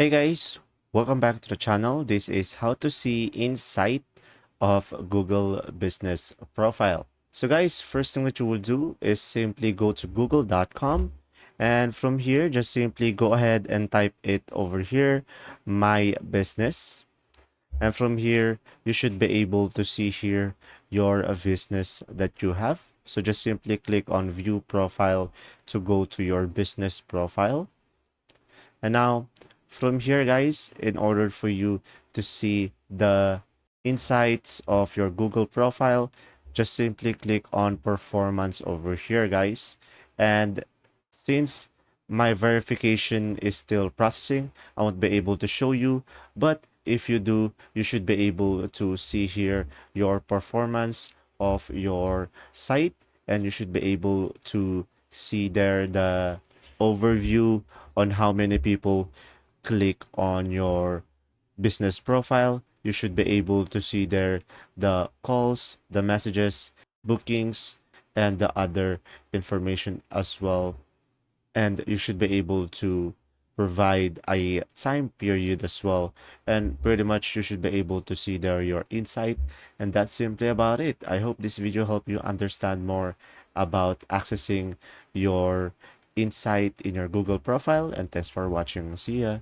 Hey guys, welcome back to the channel. This is how to see insight of Google Business Profile. So guys, first thing that you will do is simply go to google.com, and from here just simply go ahead and type it over here, my business. And from here you should be able to see here your business that you have. So just simply click on view profile to go to your business profile. And now from here, guys, in order for you to see the insights of your Google profile, just simply click on performance over here, guys. And since my verification is still processing, I won't be able to show you, but if you do, you should be able to see here your performance of your site, and you should be able to see there the overview on how many people click on your business profile. You should be able to see there the calls, the messages, bookings, and the other information as well. And you should be able to provide a time period as well. And pretty much you should be able to see there your insight. And that's simply about it. I hope this video helped you understand more about accessing your insight in your Google profile. And thanks for watching. See ya.